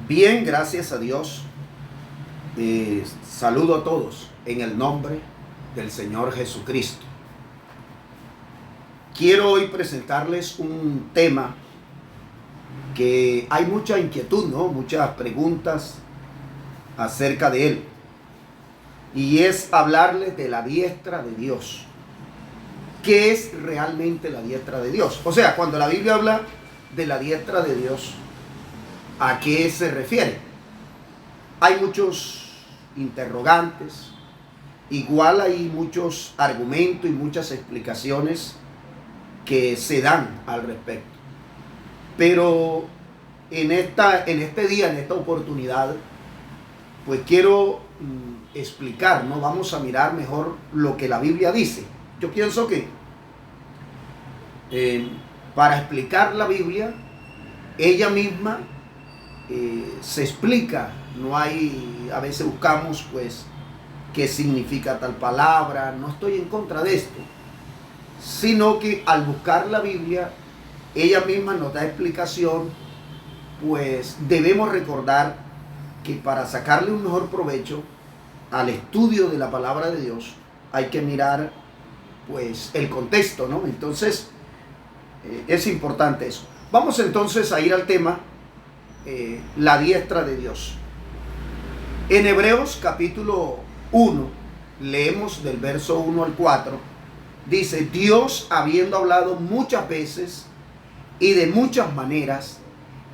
Bien, gracias a Dios. Saludo a todos en el nombre del Señor Jesucristo. Quiero hoy presentarles un tema que hay mucha inquietud, ¿no? Muchas preguntas acerca de él. Y es hablarles de la diestra de Dios. ¿Qué es realmente la diestra de Dios? O sea, cuando la Biblia habla de la diestra de Dios, ¿a qué se refiere? Hay muchos interrogantes, igual hay muchos argumentos y muchas explicaciones que se dan al respecto. Pero en este día, en esta oportunidad, pues quiero explicar, ¿no? Vamos a mirar mejor lo que la Biblia dice. Yo pienso que para explicar la Biblia, ella misma se explica. No hay, a veces buscamos pues qué significa tal palabra. No estoy en contra de esto, sino que al buscar la Biblia, ella misma nos da explicación. Pues debemos recordar que para sacarle un mejor provecho al estudio de la palabra de Dios, hay que mirar pues el contexto, ¿no? Entonces es importante eso. Vamos entonces a ir al tema, la diestra de Dios. En Hebreos capítulo 1, leemos del verso 1 al 4, dice: Dios, habiendo hablado muchas veces y de muchas maneras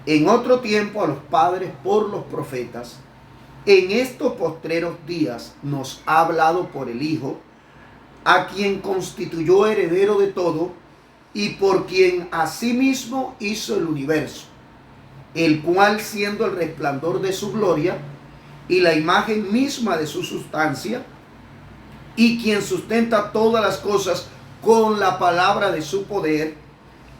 en otro tiempo a los padres por los profetas, en estos postreros días nos ha hablado por el Hijo, a quien constituyó heredero de todo y por quien asimismo hizo el universo, el cual, siendo el resplandor de su gloria y la imagen misma de su sustancia, y quien sustenta todas las cosas con la palabra de su poder,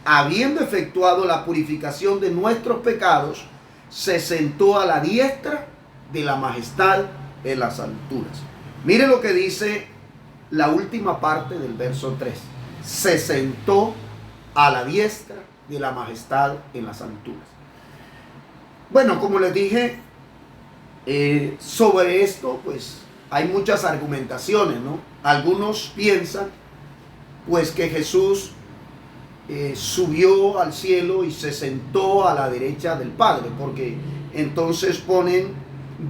habiendo efectuado la purificación de nuestros pecados, se sentó a la diestra de la majestad en las alturas. Mire lo que dice la última parte del verso 3. Se sentó a la diestra de la majestad en las alturas. Bueno, como les dije, sobre esto pues hay muchas argumentaciones, ¿no? Algunos piensan pues que Jesús subió al cielo y se sentó a la derecha del Padre, porque entonces ponen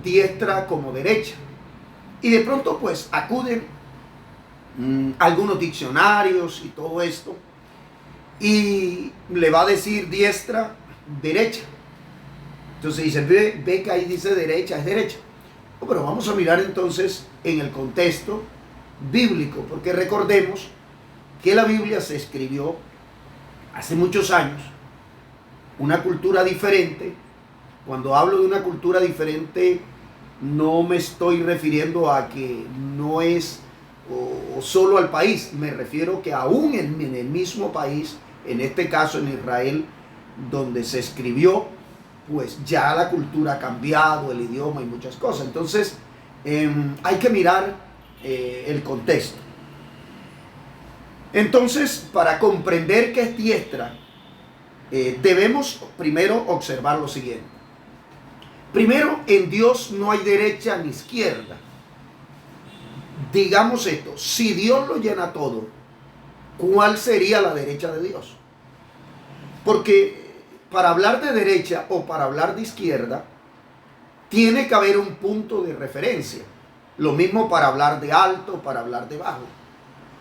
diestra como derecha. Y de pronto pues acuden algunos diccionarios y todo esto, y le va a decir diestra, derecha. Entonces dice, ve que ahí dice derecha, es derecha. Pero vamos a mirar entonces en el contexto bíblico, porque recordemos que la Biblia se escribió hace muchos años, una cultura diferente. Cuando hablo de una cultura diferente, no me estoy refiriendo a que no es o solo al país, me refiero que aún en el mismo país, en este caso en Israel, donde se escribió, pues ya la cultura ha cambiado, el idioma y muchas cosas. Entonces hay que mirar el contexto. Entonces, para comprender qué es diestra, debemos primero observar lo siguiente. Primero, en Dios no hay derecha ni izquierda. Digamos esto: si Dios lo llena todo, ¿cuál sería la derecha de Dios? Porque para hablar de derecha o para hablar de izquierda, tiene que haber un punto de referencia. Lo mismo para hablar de alto, para hablar de bajo.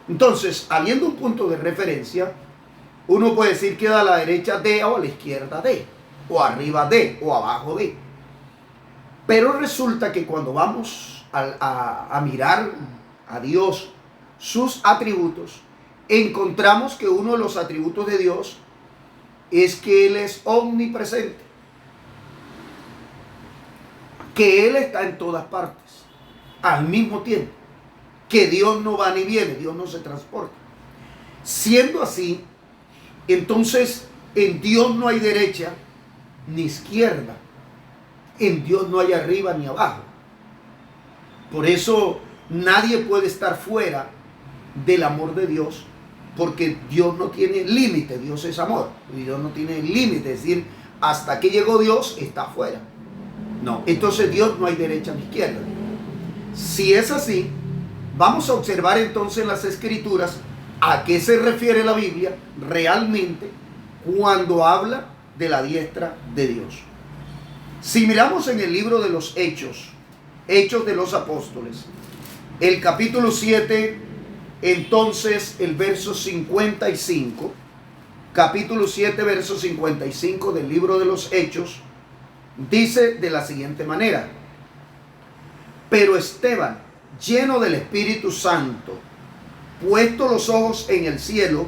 Entonces, habiendo un punto de referencia, uno puede decir que a la derecha de, o a la izquierda de, o arriba de, o abajo de. Pero resulta que cuando vamos a mirar a Dios, sus atributos, encontramos que uno de los atributos de Dios es que Él es omnipresente, que Él está en todas partes al mismo tiempo, que Dios no va ni viene, Dios no se transporta. Siendo así, entonces en Dios no hay derecha ni izquierda, en Dios no hay arriba ni abajo. Por eso nadie puede estar fuera del amor de Dios, porque Dios no tiene límite. Dios es amor y Dios no tiene límite, es decir, hasta que llegó Dios está fuera. No, entonces Dios no hay derecha ni izquierda. Si es así, vamos a observar entonces en las Escrituras a qué se refiere la Biblia realmente cuando habla de la diestra de Dios. Si miramos en el libro de los Hechos de los Apóstoles, el capítulo 7, entonces el verso 55, capítulo 7, verso 55 del libro de los Hechos, dice de la siguiente manera: pero Esteban, lleno del Espíritu Santo, puesto los ojos en el cielo,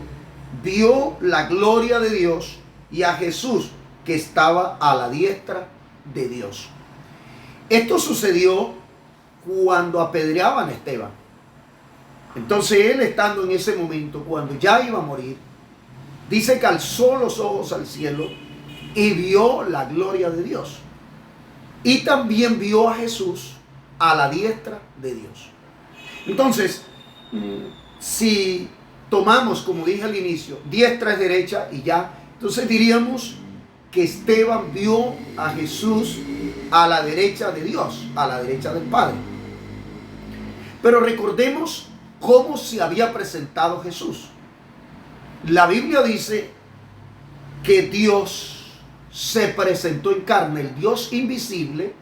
vio la gloria de Dios y a Jesús que estaba a la diestra de Dios. Esto sucedió cuando apedreaban a Esteban. Entonces él, estando en ese momento, cuando ya iba a morir, dice que alzó los ojos al cielo y vio la gloria de Dios. Y también vio a Jesús a la diestra de Dios. Entonces, si tomamos, como dije al inicio, diestra es derecha y ya, entonces diríamos que Esteban vio a Jesús a la derecha de Dios, a la derecha del Padre. Pero recordemos cómo se había presentado Jesús. La Biblia dice que Dios se presentó en carne, el Dios invisible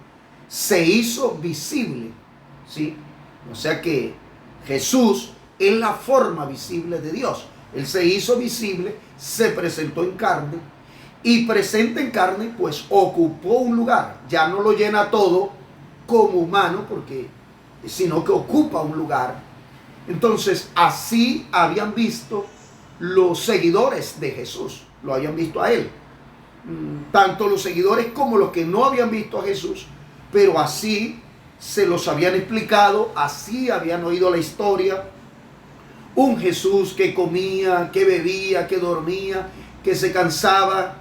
se hizo visible, ¿sí? O sea que Jesús es la forma visible de Dios. Él se hizo visible, se presentó en carne, y presente en carne, pues ocupó un lugar. Ya no lo llena todo como humano, sino que ocupa un lugar. Entonces, así habían visto los seguidores de Jesús, lo habían visto a él. Tanto los seguidores como los que no habían visto a Jesús, pero así se los habían explicado, así habían oído la historia. Un Jesús que comía, que bebía, que dormía, que se cansaba,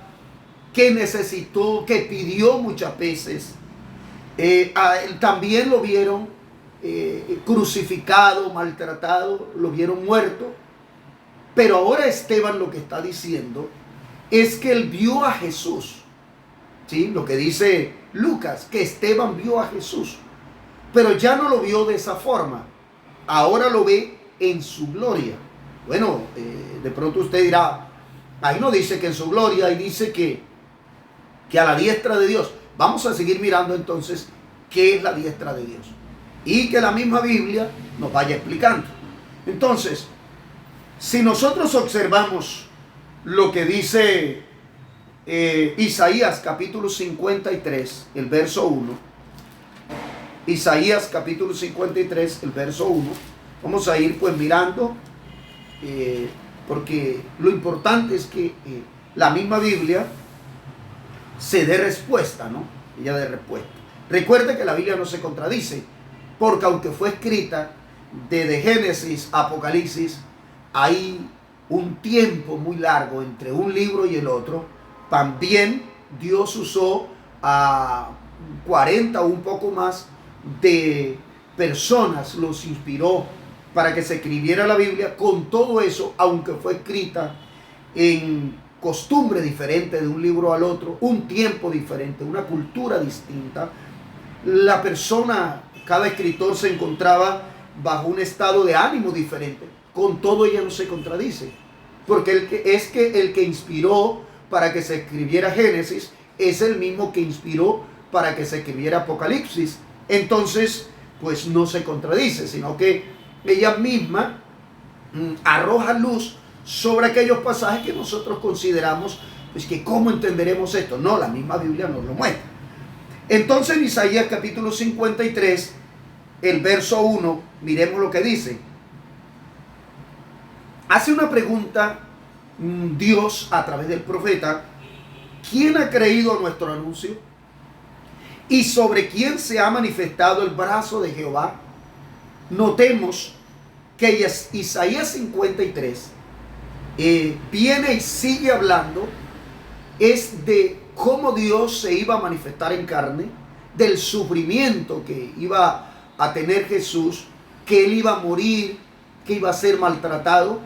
que necesitó, que pidió muchas veces. A él también lo vieron crucificado, maltratado, lo vieron muerto. Pero ahora Esteban lo que está diciendo es que él vio a Jesús. ¿Sí? Lo que dice Lucas, que Esteban vio a Jesús. Pero ya no lo vio de esa forma. Ahora lo ve en su gloria. Bueno, de pronto usted dirá, ahí no dice que en su gloria, ahí dice que a la diestra de Dios. Vamos a seguir mirando entonces qué es la diestra de Dios. Y que la misma Biblia nos vaya explicando. Entonces, si nosotros observamos lo que dice Isaías capítulo 53, el verso 1. Isaías capítulo 53, el verso 1. Vamos a ir pues mirando, porque lo importante es que la misma Biblia se dé respuesta, ¿no? Ella dé respuesta. Recuerde que la Biblia no se contradice, porque aunque fue escrita desde Génesis a Apocalipsis, hay un tiempo muy largo entre un libro y el otro. También Dios usó a 40 o un poco más de personas, los inspiró para que se escribiera la Biblia. Con todo eso, aunque fue escrita en costumbre diferente de un libro al otro, un tiempo diferente, una cultura distinta, la persona, cada escritor se encontraba bajo un estado de ánimo diferente. Con todo ella no se contradice, porque el que inspiró para que se escribiera Génesis es el mismo que inspiró para que se escribiera Apocalipsis. Entonces, pues no se contradice, sino que ella misma arroja luz sobre aquellos pasajes que nosotros consideramos, pues que cómo entenderemos esto. No, la misma Biblia nos lo muestra. Entonces en Isaías capítulo 53, el verso 1, miremos lo que dice. Hace una pregunta Dios a través del profeta: ¿quién ha creído a nuestro anuncio? ¿Y sobre quién se ha manifestado el brazo de Jehová? Notemos que Isaías 53 viene y sigue hablando es de cómo Dios se iba a manifestar en carne, del sufrimiento que iba a tener Jesús, que él iba a morir, que iba a ser maltratado,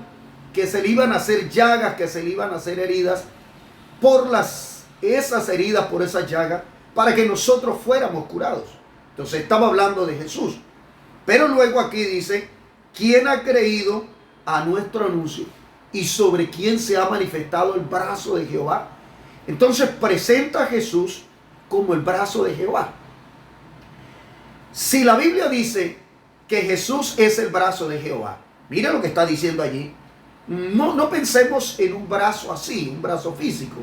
que se le iban a hacer llagas, que se le iban a hacer heridas. Por esas heridas, por esas llagas, para que nosotros fuéramos curados. Entonces estaba hablando de Jesús. Pero luego aquí dice, ¿quién ha creído a nuestro anuncio y sobre quién se ha manifestado el brazo de Jehová? Entonces presenta a Jesús como el brazo de Jehová. Si la Biblia dice que Jesús es el brazo de Jehová, mira lo que está diciendo allí. No pensemos en un brazo así, un brazo físico.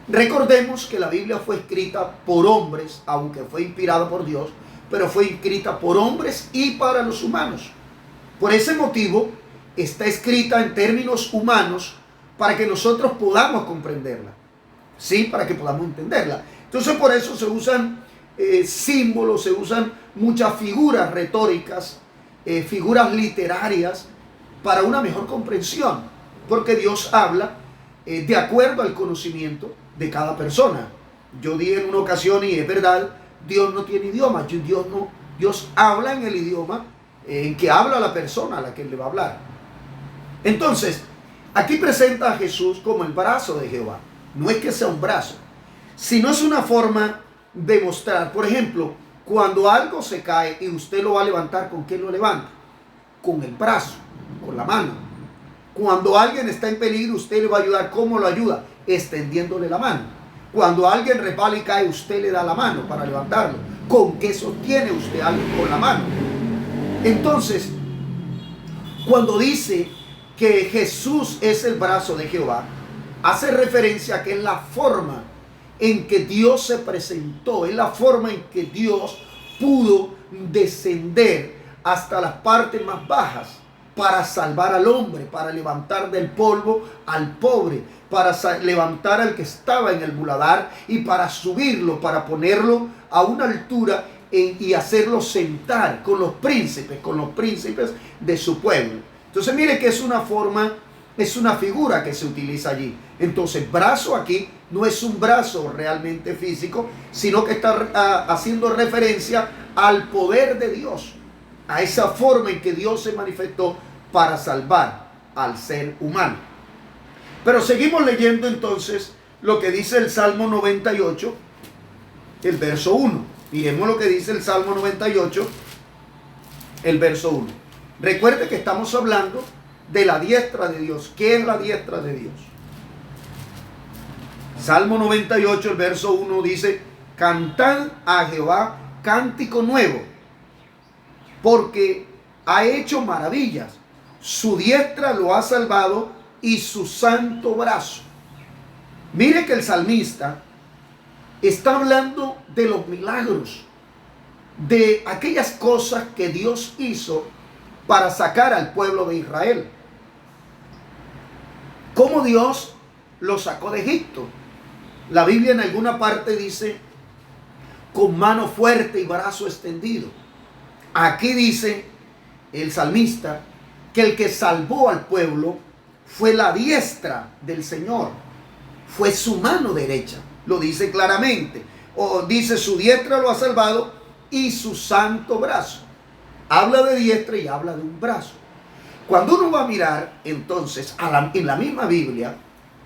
Recordemos que la Biblia fue escrita por hombres, aunque fue inspirada por Dios, pero fue escrita por hombres y para los humanos. Por ese motivo, está escrita en términos humanos para que nosotros podamos comprenderla. Sí, para que podamos entenderla. Entonces, por eso se usan símbolos, se usan muchas figuras retóricas, figuras literarias, para una mejor comprensión. Porque Dios habla de acuerdo al conocimiento de cada persona. Yo dije en una ocasión, y es verdad, Dios no tiene idioma. Dios habla en el idioma en que habla la persona a la que le va a hablar. Entonces, aquí presenta a Jesús como el brazo de Jehová. No es que sea un brazo, sino es una forma de mostrar. Por ejemplo, cuando algo se cae y usted lo va a levantar, ¿con qué lo levanta? Con el brazo, con la mano. Cuando alguien está en peligro, usted le va a ayudar. ¿Cómo lo ayuda? Extendiéndole la mano. Cuando alguien resbala y cae, usted le da la mano para levantarlo. ¿Con qué sostiene usted a alguien? Con la mano. Entonces, cuando dice que Jesús es el brazo de Jehová, hace referencia a que es la forma en que Dios se presentó, es la forma en que Dios pudo descender hasta las partes más bajas para salvar al hombre, para levantar del polvo al pobre, para levantar al que estaba en el muladar y para subirlo, para ponerlo a una altura y hacerlo sentar con los príncipes de su pueblo. Entonces mire que es una forma, es una figura que se utiliza allí. Entonces brazo aquí no es un brazo realmente físico, sino que está haciendo referencia al poder de Dios, a esa forma en que Dios se manifestó para salvar al ser humano. Pero seguimos leyendo entonces lo que dice el Salmo 98, el verso 1. Miremos lo que dice el Salmo 98, el verso 1. Recuerde que estamos hablando de la diestra de Dios. ¿Qué es la diestra de Dios? Salmo 98, el verso 1 dice: cantad a Jehová cántico nuevo, porque ha hecho maravillas. Su diestra lo ha salvado y su santo brazo. Mire que el salmista está hablando de los milagros, de aquellas cosas que Dios hizo para sacar al pueblo de Israel. Cómo Dios lo sacó de Egipto. La Biblia en alguna parte dice con mano fuerte y brazo extendido. Aquí dice el salmista que el que salvó al pueblo fue la diestra del Señor, fue su mano derecha. Lo dice claramente. O dice su diestra lo ha salvado y su santo brazo. Habla de diestra y habla de un brazo. Cuando uno va a mirar entonces en la misma Biblia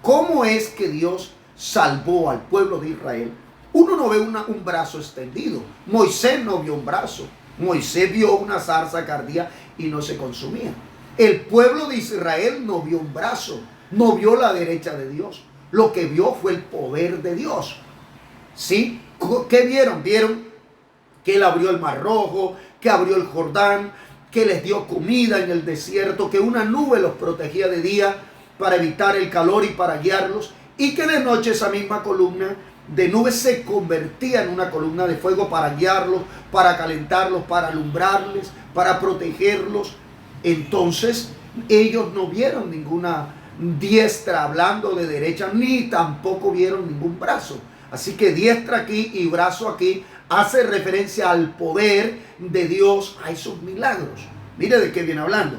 cómo es que Dios salvó al pueblo de Israel, uno no ve un brazo extendido. Moisés no vio un brazo. Moisés vio una zarza que ardía y no se consumía. El pueblo de Israel no vio un brazo, no vio la derecha de Dios. Lo que vio fue el poder de Dios. ¿Sí? ¿Qué vieron? Vieron que Él abrió el Mar Rojo, que abrió el Jordán, que les dio comida en el desierto, que una nube los protegía de día para evitar el calor y para guiarlos, y que de noche esa misma columna de nube se convertía en una columna de fuego para guiarlos, para calentarlos, para alumbrarles, para protegerlos. Entonces ellos no vieron ninguna diestra hablando de derecha, ni tampoco vieron ningún brazo. Así que diestra aquí y brazo aquí hace referencia al poder de Dios, a esos milagros. Mire de qué viene hablando.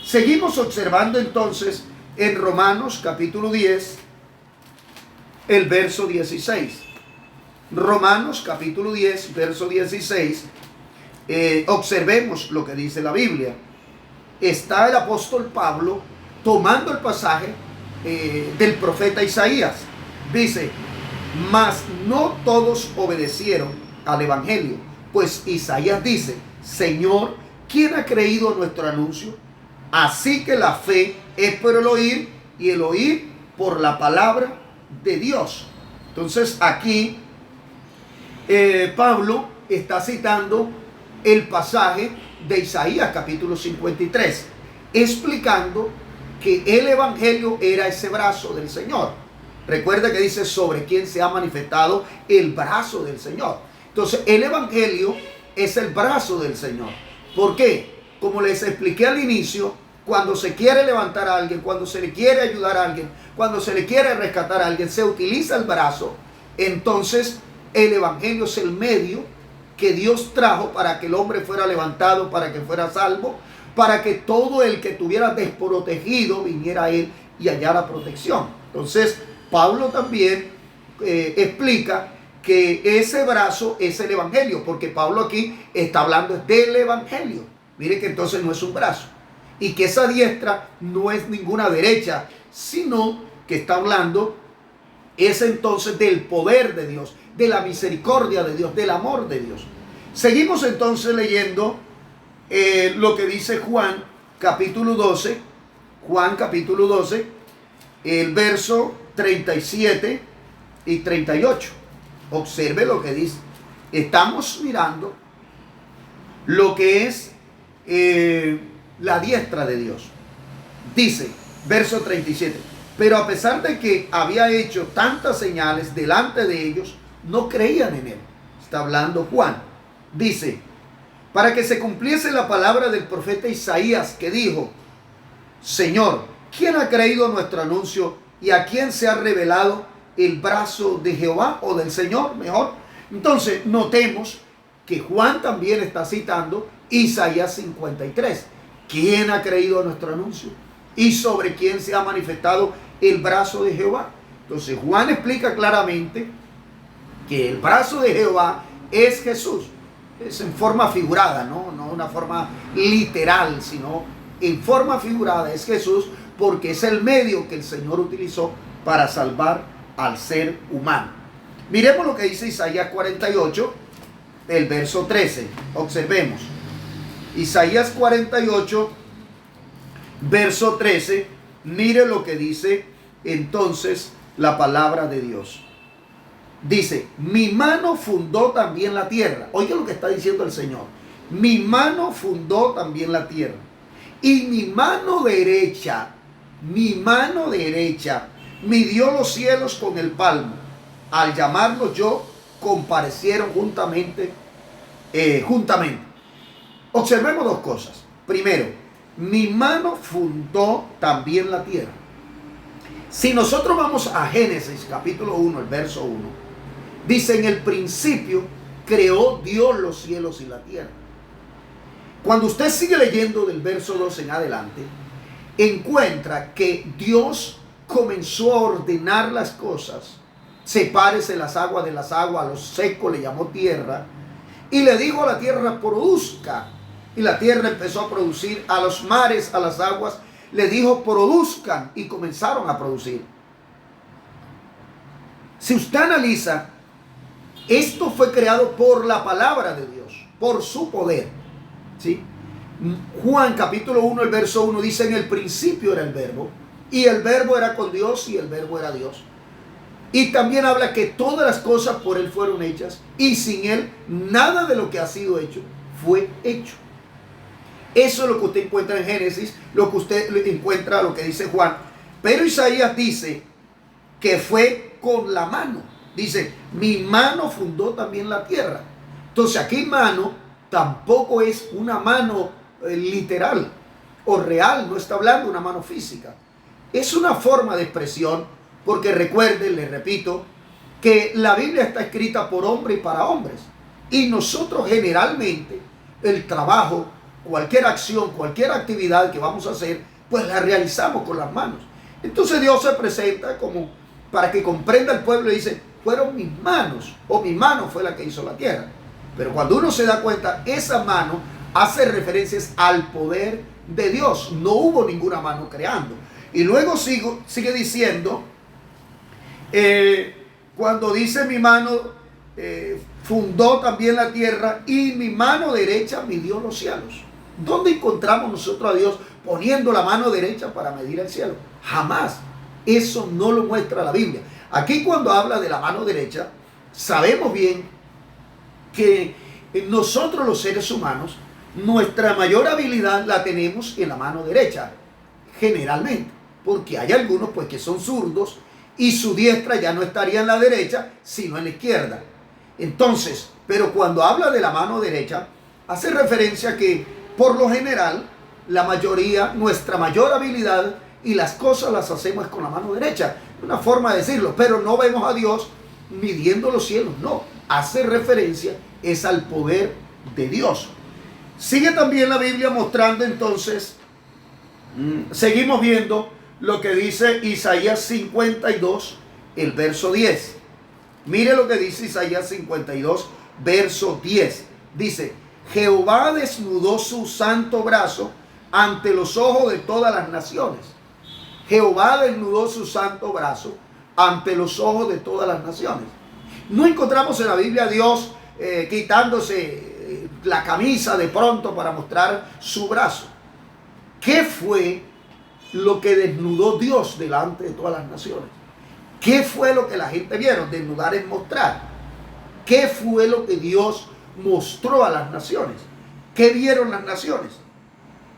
Seguimos observando entonces en Romanos capítulo 10, el verso 16. Romanos capítulo 10, verso 16. Observemos lo que dice la Biblia. Está el apóstol Pablo tomando el pasaje del profeta Isaías. Dice: mas no todos obedecieron al evangelio. Pues Isaías dice: Señor, ¿quién ha creído a nuestro anuncio? Así que la fe es por el oír, y el oír por la palabra de Dios. Entonces aquí Pablo está citando el pasaje de Isaías capítulo 53, explicando que el evangelio era ese brazo del Señor. Recuerda que dice sobre quién se ha manifestado el brazo del Señor. Entonces el evangelio es el brazo del Señor. ¿Por qué? Como les expliqué al inicio, cuando se quiere levantar a alguien, cuando se le quiere ayudar a alguien, cuando se le quiere rescatar a alguien, se utiliza el brazo. Entonces el evangelio es el medio que Dios trajo para que el hombre fuera levantado, para que fuera salvo, para que todo el que estuviera desprotegido viniera a él y hallara protección. Entonces Pablo también explica que ese brazo es el evangelio, porque Pablo aquí está hablando del evangelio. Mire que entonces no es un brazo, y que esa diestra no es ninguna derecha, sino que está hablando es entonces del poder de Dios, de la misericordia de Dios, del amor de Dios. Seguimos entonces leyendo lo que dice Juan capítulo 12, Juan capítulo 12, el verso 37 y 38. Observe lo que dice. Estamos mirando lo que es la diestra de Dios. Dice, verso 37, pero a pesar de que había hecho tantas señales delante de ellos, no creían en él. Está hablando Juan. Dice, para que se cumpliese la palabra del profeta Isaías, que dijo: Señor, ¿quién ha creído nuestro anuncio y a quién se ha revelado el brazo de Jehová, o del Señor mejor? Entonces notemos que Juan también está citando Isaías 53. ¿Quién ha creído nuestro anuncio? ¿Y sobre quién se ha manifestado el brazo de Jehová? Entonces Juan explica claramente que el brazo de Jehová es Jesús. Es en forma figurada, no una forma literal, sino en forma figurada es Jesús, porque es el medio que el Señor utilizó para salvar al ser humano. Miremos lo que dice Isaías 48, el verso 13. Observemos. Isaías 48, verso 13. Mire lo que dice entonces la palabra de Dios. Dice: mi mano fundó también la tierra. Oiga lo que está diciendo el Señor. Mi mano fundó también la tierra. Y mi mano derecha midió los cielos con el palmo. Al llamarlos yo, comparecieron juntamente. Observemos dos cosas. Primero, mi mano fundó también la tierra. Si nosotros vamos a Génesis capítulo 1, el verso 1, dice: en el principio creó Dios los cielos y la tierra. Cuando usted sigue leyendo del verso 2 en adelante, encuentra que Dios comenzó a ordenar las cosas. Sepárese las aguas de las aguas, a lo seco le llamó tierra, y le dijo a la tierra: produzca. Y la tierra empezó a producir. A los mares, a las aguas, le dijo: produzcan, y comenzaron a producir. Si usted analiza, esto fue creado por la palabra de Dios, por su poder, ¿sí? Juan capítulo 1, el verso 1 dice: en el principio era el verbo, y el verbo era con Dios, y el verbo era Dios. Y también habla que todas las cosas por él fueron hechas, y sin él nada de lo que ha sido hecho fue hecho. Eso es lo que usted encuentra en Génesis, lo que usted encuentra, lo que dice Juan. Pero Isaías dice que fue con la mano. Dice: mi mano fundó también la tierra. Entonces aquí mano tampoco es una mano literal o real, no está hablando de una mano física. Es una forma de expresión, porque recuerden, les repito, que la Biblia está escrita por hombres y para hombres. Y nosotros generalmente el trabajo, cualquier acción, cualquier actividad que vamos a hacer, pues la realizamos con las manos. Entonces Dios se presenta como para que comprenda el pueblo y dice: fueron mis manos, o mi mano fue la que hizo la tierra. Pero cuando uno se da cuenta, esa mano hace referencias al poder de Dios. No hubo ninguna mano creando. Y luego sigue diciendo, cuando dice mi mano fundó también la tierra y mi mano derecha midió los cielos. ¿Dónde encontramos nosotros a Dios poniendo la mano derecha para medir el cielo? Jamás. Eso no lo muestra la Biblia. Aquí cuando habla de la mano derecha, sabemos bien que nosotros los seres humanos, nuestra mayor habilidad la tenemos en la mano derecha, generalmente, porque hay algunos pues que son zurdos y su diestra ya no estaría en la derecha, sino en la izquierda. Entonces, pero cuando habla de la mano derecha, hace referencia a que por lo general, la mayoría, nuestra mayor habilidad y las cosas las hacemos con la mano derecha. Una forma de decirlo, pero no vemos a Dios midiendo los cielos, no. Hace referencia es al poder de Dios. Sigue también la Biblia mostrando entonces, seguimos viendo lo que dice Isaías 52, el verso 10. Mire lo que dice Isaías 52, verso 10. Dice, Jehová desnudó su santo brazo ante los ojos de todas las naciones. Jehová desnudó su santo brazo ante los ojos de todas las naciones. No encontramos en la Biblia a Dios quitándose la camisa de pronto para mostrar su brazo. ¿Qué fue lo que desnudó Dios delante de todas las naciones? ¿Qué fue lo que la gente vieron? Desnudar es mostrar. ¿Qué fue lo que Dios mostró a las naciones? ¿Qué vieron las naciones?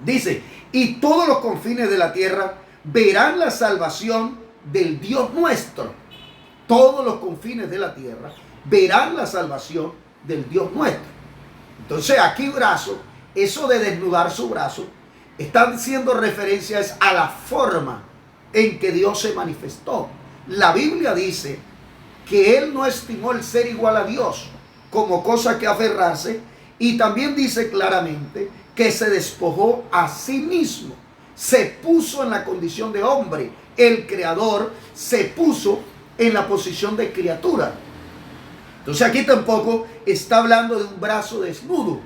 Dice, y todos los confines de la tierra verán la salvación del Dios nuestro. Todos los confines de la tierra verán la salvación del Dios nuestro. Entonces aquí brazo, eso de desnudar su brazo, está haciendo referencias a la forma en que Dios se manifestó. La Biblia dice que Él no estimó el ser igual a Dios como cosa que aferrarse, y también dice claramente que se despojó a sí mismo, se puso en la condición de hombre. El Creador se puso en la posición de criatura. Entonces aquí tampoco está hablando de un brazo desnudo,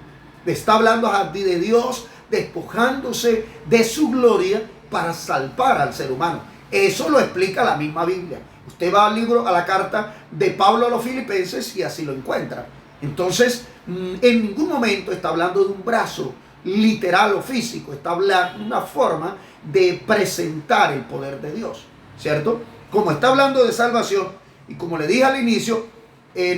está hablando de Dios despojándose de su gloria para salvar al ser humano. Eso lo explica la misma Biblia. Usted va al libro, a la carta de Pablo a los Filipenses y así lo encuentra. Entonces, en ningún momento está hablando de un brazo literal o físico, está hablando de una forma de presentar el poder de Dios, ¿cierto? Como está hablando de salvación, y como le dije al inicio,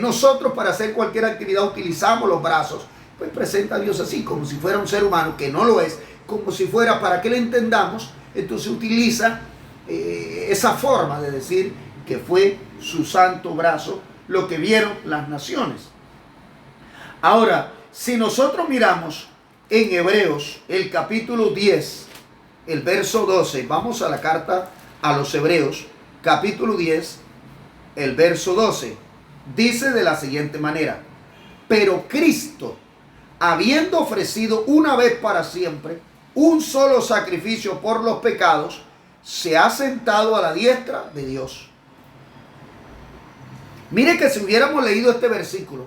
nosotros para hacer cualquier actividad utilizamos los brazos, pues presenta a Dios así, como si fuera un ser humano, que no lo es, como si fuera para que le entendamos. Entonces utiliza esa forma de decir que fue su santo brazo lo que vieron las naciones. Ahora, si nosotros miramos en Hebreos, el capítulo 10, el verso 12, vamos a la carta a los Hebreos, capítulo 10, el verso 12, dice de la siguiente manera: pero Cristo, habiendo ofrecido una vez para siempre un solo sacrificio por los pecados, se ha sentado a la diestra de Dios. Mire que si hubiéramos leído este versículo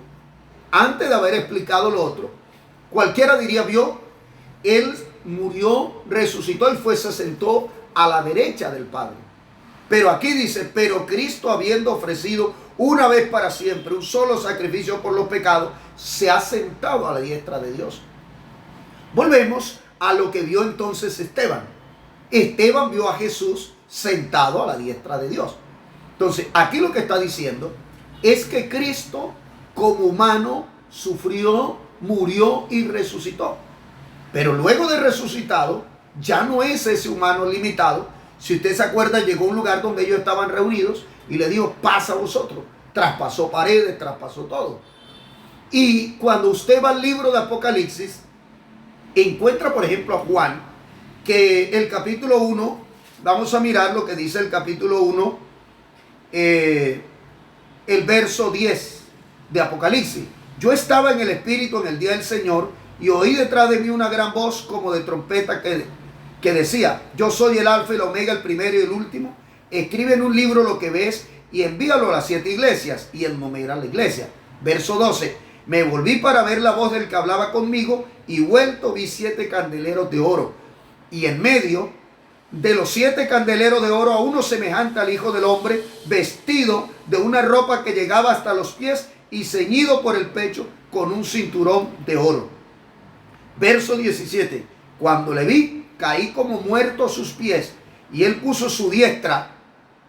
antes de haber explicado lo otro, cualquiera diría, vio, Él murió, resucitó y se sentó a la derecha del Padre. Pero aquí dice, pero Cristo, habiendo ofrecido una vez para siempre un solo sacrificio por los pecados, se ha sentado a la diestra de Dios. Volvemos a lo que vio entonces Esteban. Esteban vio a Jesús sentado a la diestra de Dios. Entonces, aquí lo que está diciendo es que Cristo, como humano, sufrió, murió y resucitó. Pero luego de resucitado, ya no es ese humano limitado. Si usted se acuerda, llegó a un lugar donde ellos estaban reunidos y le dijo, pasa a vosotros. Traspasó paredes, traspasó todo. Y cuando usted va al libro de Apocalipsis, encuentra, por ejemplo, a Juan, que el capítulo 1, vamos a mirar lo que dice el capítulo 1, el verso 10 de Apocalipsis. Yo estaba en el Espíritu en el día del Señor y oí detrás de mí una gran voz como de trompeta que decía, yo soy el Alfa y el Omega, el primero y el último. Escribe en un libro lo que ves y envíalo a las 7 iglesias, y enumera la iglesia. Verso 12, me volví para ver la voz del que hablaba conmigo, y vuelto vi 7 candeleros de oro, y en medio de los 7 candeleros de oro a uno semejante al Hijo del Hombre, vestido de una ropa que llegaba hasta los pies y ceñido por el pecho con un cinturón de oro. Verso 17. Cuando le vi, caí como muerto a sus pies, y él puso su diestra,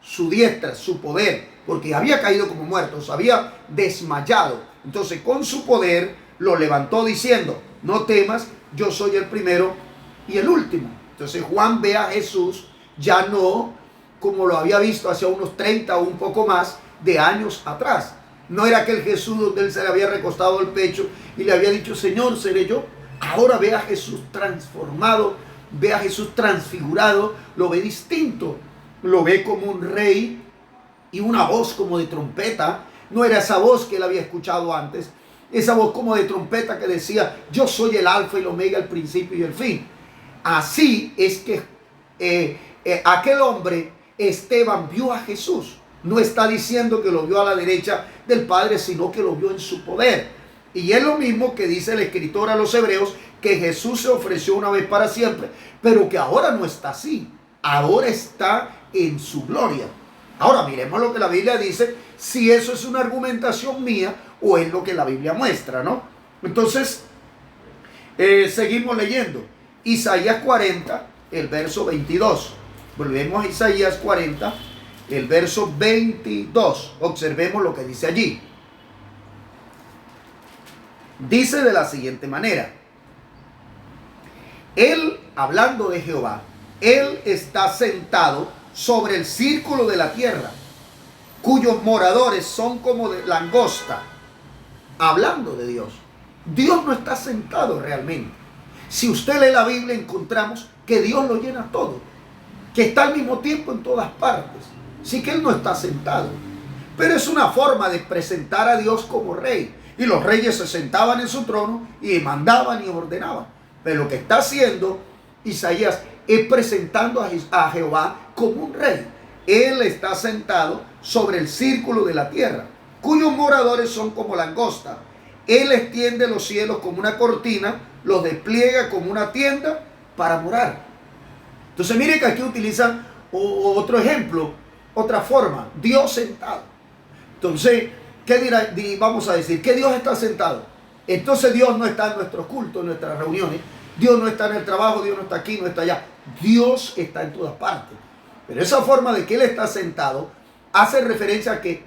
su poder, porque había caído como muerto, se había desmayado. Entonces con su poder lo levantó diciendo: no temas, yo soy el primero y el último. Entonces Juan ve a Jesús ya no como lo había visto hace unos 30 o un poco más de años atrás. No era aquel Jesús donde él se le había recostado el pecho y le había dicho: Señor, seré yo. Ahora ve a Jesús transformado, ve a Jesús transfigurado, lo ve distinto, lo ve como un rey y una voz como de trompeta. No era esa voz que él había escuchado antes, esa voz como de trompeta que decía: yo soy el alfa y el omega, el principio y el fin. Así es que aquel hombre, Esteban, vio a Jesús. No está diciendo que lo vio a la derecha del Padre, sino que lo vio en su poder. Y es lo mismo que dice el escritor a los Hebreos, que Jesús se ofreció una vez para siempre, pero que ahora no está así. Ahora está en su gloria. Ahora miremos lo que la Biblia dice, si eso es una argumentación mía o es lo que la Biblia muestra, ¿no? Entonces, seguimos leyendo. Isaías 40, el verso 22. Volvemos a Isaías 40, el verso 22. Observemos lo que dice allí. Dice de la siguiente manera: Él, hablando de Jehová, Él está sentado sobre el círculo de la tierra, cuyos moradores son como de langosta. Hablando de Dios. Dios no está sentado realmente. Si usted lee la Biblia, encontramos que Dios lo llena todo, que está al mismo tiempo en todas partes. Sí que Él no está sentado, pero es una forma de presentar a Dios como rey. Y los reyes se sentaban en su trono y mandaban y ordenaban. Pero lo que está haciendo Isaías es presentando a Jehová como un rey. Él está sentado sobre el círculo de la tierra, cuyos moradores son como langosta. Él extiende los cielos como una cortina, los despliega como una tienda para morar. Entonces mire que aquí utilizan otro ejemplo, otra forma: Dios sentado. Entonces, ¿qué dirá? Vamos a decir que Dios está sentado. Entonces Dios no está en nuestros cultos, en nuestras reuniones. Dios no está en el trabajo, Dios no está aquí, no está allá. Dios está en todas partes. Pero esa forma de que Él está sentado hace referencia a que,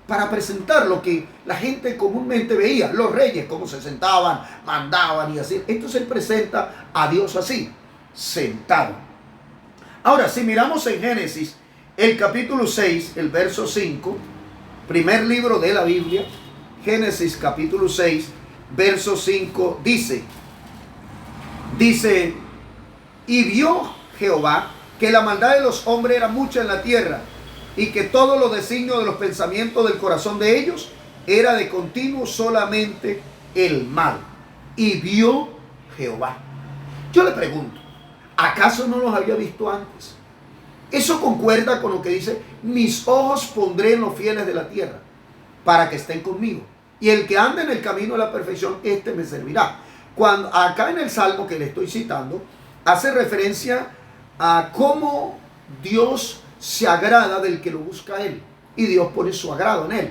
para presentar lo que la gente comúnmente veía, los reyes, cómo se sentaban, mandaban y así. Entonces Él presenta a Dios así, sentado. Ahora, si miramos en Génesis, el capítulo 6, el verso 5, primer libro de la Biblia, Génesis capítulo 6, verso 5, dice, y vio Jehová que la maldad de los hombres era mucha en la tierra, y que todos los designios de los pensamientos del corazón de ellos era de continuo solamente el mal. Y vio Jehová. Yo le pregunto, ¿acaso no los había visto antes? Eso concuerda con lo que dice: mis ojos pondré en los fieles de la tierra, para que estén conmigo. Y el que ande en el camino de la perfección, este me servirá. Cuando acá en el Salmo que le estoy citando, hace referencia a cómo Dios se agrada del que lo busca a Él. Y Dios pone su agrado en Él.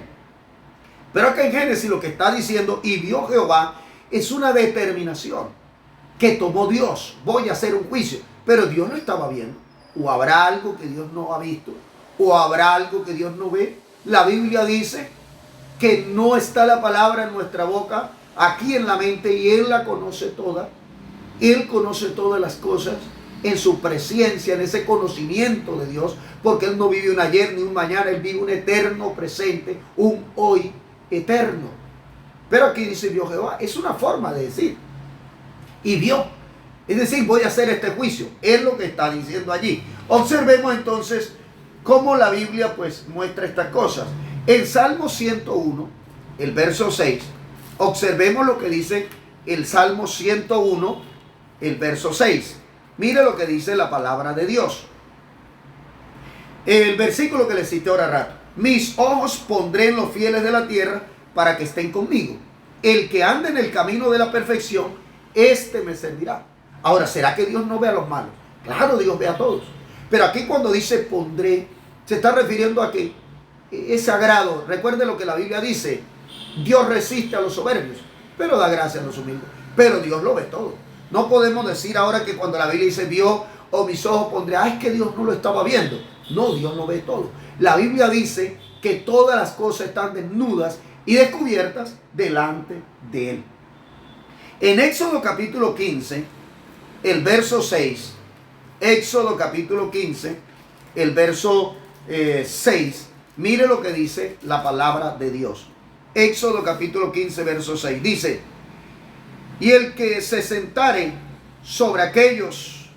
Pero acá en Génesis lo que está diciendo, y vio Jehová, es una determinación que tomó Dios. Voy a hacer un juicio. Pero Dios no estaba viendo. O habrá algo que Dios no ha visto, o habrá algo que Dios no ve. La Biblia dice que no está la palabra en nuestra boca, aquí en la mente, y Él la conoce toda. Él conoce todas las cosas en su presencia, en ese conocimiento de Dios, porque Él no vive un ayer ni un mañana, Él vive un eterno presente, un hoy eterno. Pero aquí dice vio Jehová, es una forma de decir, y vio. Es decir, voy a hacer este juicio. Es lo que está diciendo allí. Observemos entonces cómo la Biblia pues muestra estas cosas. En Salmo 101, el verso 6, observemos lo que dice el Salmo 101, el verso 6. Mire lo que dice la palabra de Dios. El versículo que le cité ahora rato: mis ojos pondré en los fieles de la tierra para que estén conmigo. El que ande en el camino de la perfección, este me servirá. Ahora, ¿será que Dios no ve a los malos? Claro, Dios ve a todos. Pero aquí cuando dice pondré, se está refiriendo a que ese agrado. Recuerde lo que la Biblia dice: Dios resiste a los soberbios, pero da gracia a los humildes. Pero Dios lo ve todo. No podemos decir ahora que cuando la Biblia dice vio o mis ojos pondré, es que Dios no lo estaba viendo. No, Dios lo ve todo. La Biblia dice que todas las cosas están desnudas y descubiertas delante de Él. En Éxodo capítulo 15, el verso 6, Éxodo capítulo 15, el verso 6, mire lo que dice la palabra de Dios. Éxodo capítulo 15, verso 6, dice: y el que se sentare sobre aquellos,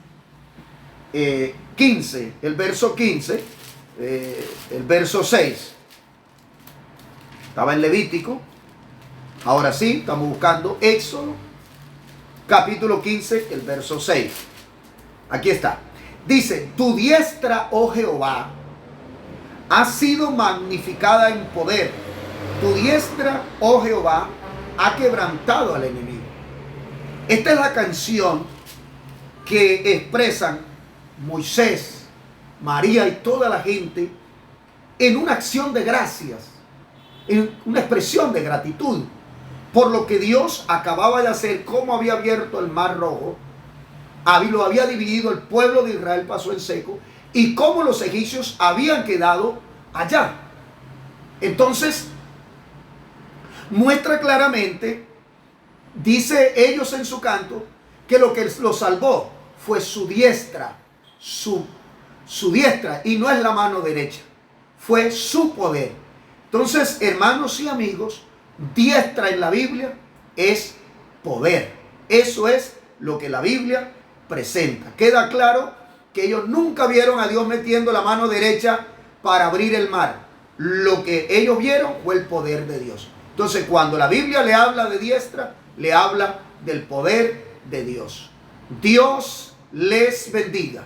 15, el verso 15, el verso 6, estaba en Levítico, ahora sí, estamos buscando Éxodo, capítulo 15, el verso 6, aquí está, dice: tu diestra, oh Jehová, ha sido magnificada en poder, tu diestra, oh Jehová, ha quebrantado al enemigo. Esta es la canción que expresan Moisés, María y toda la gente en una acción de gracias, en una expresión de gratitud por lo que Dios acababa de hacer, cómo había abierto el mar rojo, lo había dividido, el pueblo de Israel pasó en seco, y cómo los egipcios habían quedado allá. Entonces muestra claramente, dice ellos en su canto, que lo que los salvó fue su diestra, su diestra, y no es la mano derecha, fue su poder. Entonces, hermanos y amigos, diestra en la Biblia es poder. Eso es lo que la Biblia presenta. Queda claro que ellos nunca vieron a Dios metiendo la mano derecha para abrir el mar. Lo que ellos vieron fue el poder de Dios. Entonces, cuando la Biblia le habla de diestra, le habla del poder de Dios. Dios les bendiga.